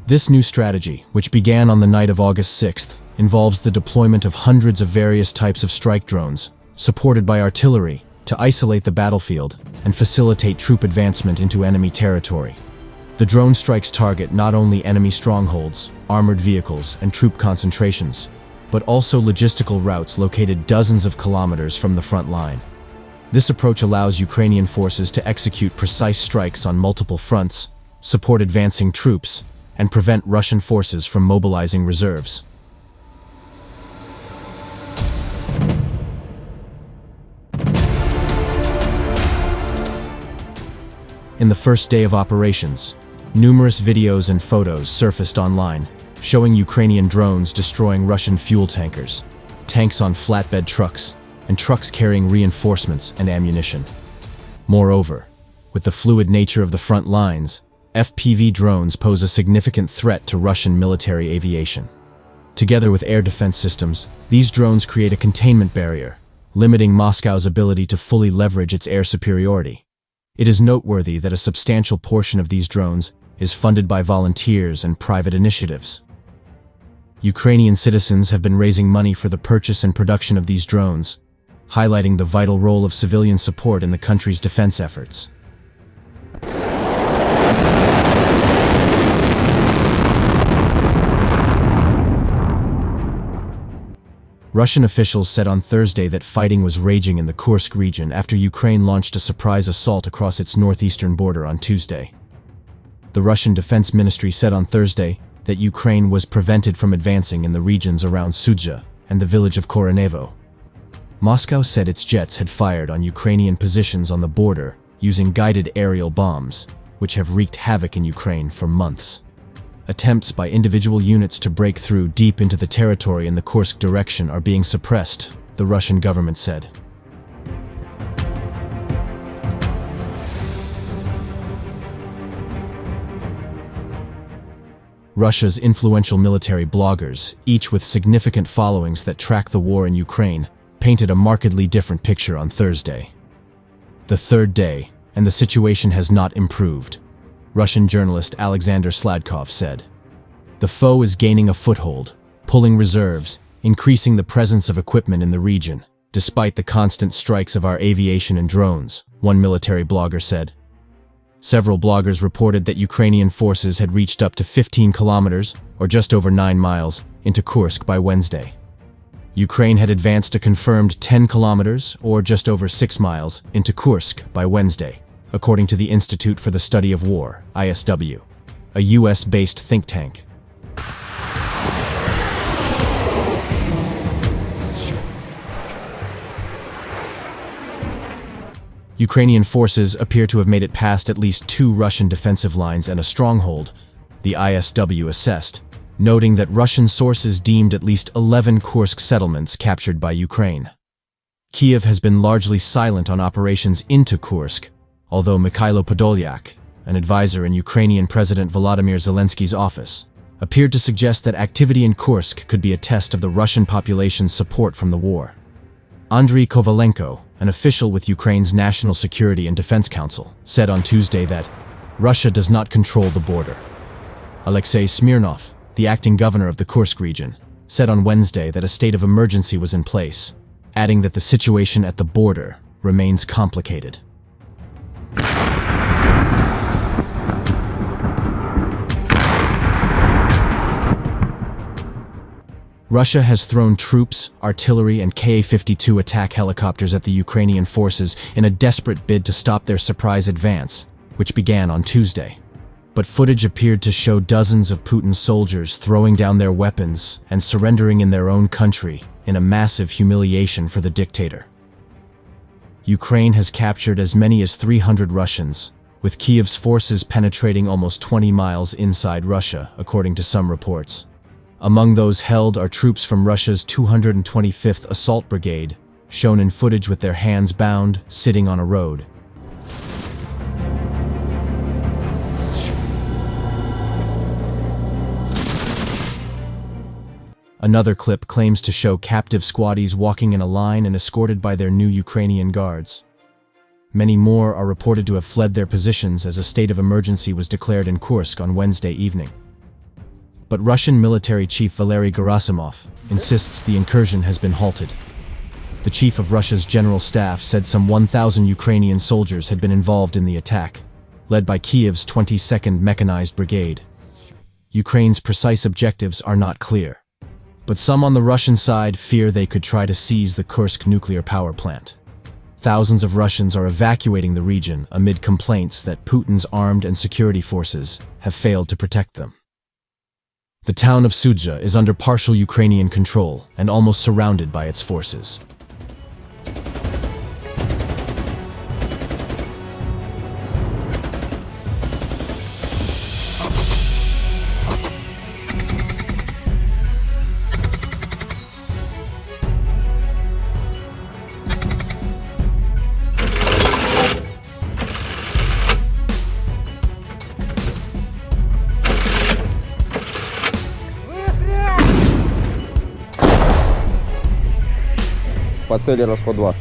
This new strategy, which began on the night of August 6th, involves the deployment of hundreds of various types of strike drones, supported by artillery, to isolate the battlefield and facilitate troop advancement into enemy territory. The drone strikes target not only enemy strongholds, armored vehicles, and troop concentrations, but also logistical routes located dozens of kilometers from the front line. This approach allows Ukrainian forces to execute precise strikes on multiple fronts, support advancing troops, and prevent Russian forces from mobilizing reserves. In the first day of operations, numerous videos and photos surfaced online, showing Ukrainian drones destroying Russian fuel tankers, tanks on flatbed trucks, and trucks carrying reinforcements and ammunition. Moreover, with the fluid nature of the front lines, FPV drones pose a significant threat to Russian military aviation. Together with air defense systems, these drones create a containment barrier, limiting Moscow's ability to fully leverage its air superiority. It is noteworthy that a substantial portion of these drones is funded by volunteers and private initiatives. Ukrainian citizens have been raising money for the purchase and production of these drones, highlighting the vital role of civilian support in the country's defense efforts. Russian officials said on Thursday that fighting was raging in the Kursk region after Ukraine launched a surprise assault across its northeastern border on Tuesday. The Russian Defense Ministry said on Thursday that Ukraine was prevented from advancing in the regions around Sudzha and the village of Koronevo. Moscow said its jets had fired on Ukrainian positions on the border using guided aerial bombs, which have wreaked havoc in Ukraine for months. Attempts by individual units to break through deep into the territory in the Kursk direction are being suppressed, the Russian government said. Russia's influential military bloggers, each with significant followings that track the war in Ukraine, painted a markedly different picture on Thursday. The third day, and the situation has not improved, Russian journalist Alexander Sladkov said. The foe is gaining a foothold, pulling reserves, increasing the presence of equipment in the region, despite the constant strikes of our aviation and drones, one military blogger said. Several bloggers reported that Ukrainian forces had reached up to 15 kilometers, or just over 9 miles, into Kursk by Wednesday. Ukraine had advanced a confirmed 10 kilometers, or just over 6 miles, into Kursk by Wednesday, according to the Institute for the Study of War, ISW, a US-based think tank. Ukrainian forces appear to have made it past at least 2 Russian defensive lines and a stronghold, the ISW assessed, noting that Russian sources deemed at least 11 Kursk settlements captured by Ukraine. Kiev has been largely silent on operations into Kursk, although Mikhailo Podolyak, an advisor in Ukrainian President Volodymyr Zelensky's office, appeared to suggest that activity in Kursk could be a test of the Russian population's support from the war. Andriy Kovalenko, an official with Ukraine's National Security and Defense Council, said on Tuesday that Russia does not control the border. Alexei Smirnov, the acting governor of the Kursk region, said on Wednesday that a state of emergency was in place, adding that the situation at the border remains complicated. Russia has thrown troops, artillery, and Ka-52 attack helicopters at the Ukrainian forces in a desperate bid to stop their surprise advance, which began on Tuesday. But footage appeared to show dozens of Putin's soldiers throwing down their weapons and surrendering in their own country in a massive humiliation for the dictator. Ukraine has captured as many as 300 Russians, with Kiev's forces penetrating almost 20 miles inside Russia, according to some reports. Among those held are troops from Russia's 225th Assault Brigade, shown in footage with their hands bound, sitting on a road. Another clip claims to show captive squaddies walking in a line and escorted by their new Ukrainian guards. Many more are reported to have fled their positions as a state of emergency was declared in Kursk on Wednesday evening. But Russian military chief Valery Gerasimov insists the incursion has been halted. The chief of Russia's general staff said some 1,000 Ukrainian soldiers had been involved in the attack, led by Kiev's 22nd Mechanized Brigade. Ukraine's precise objectives are not clear, but some on the Russian side fear they could try to seize the Kursk nuclear power plant. Thousands of Russians are evacuating the region amid complaints that Putin's armed and security forces have failed to protect them. The town of Sudzha is under partial Ukrainian control and almost surrounded by its forces. По цели раз по два.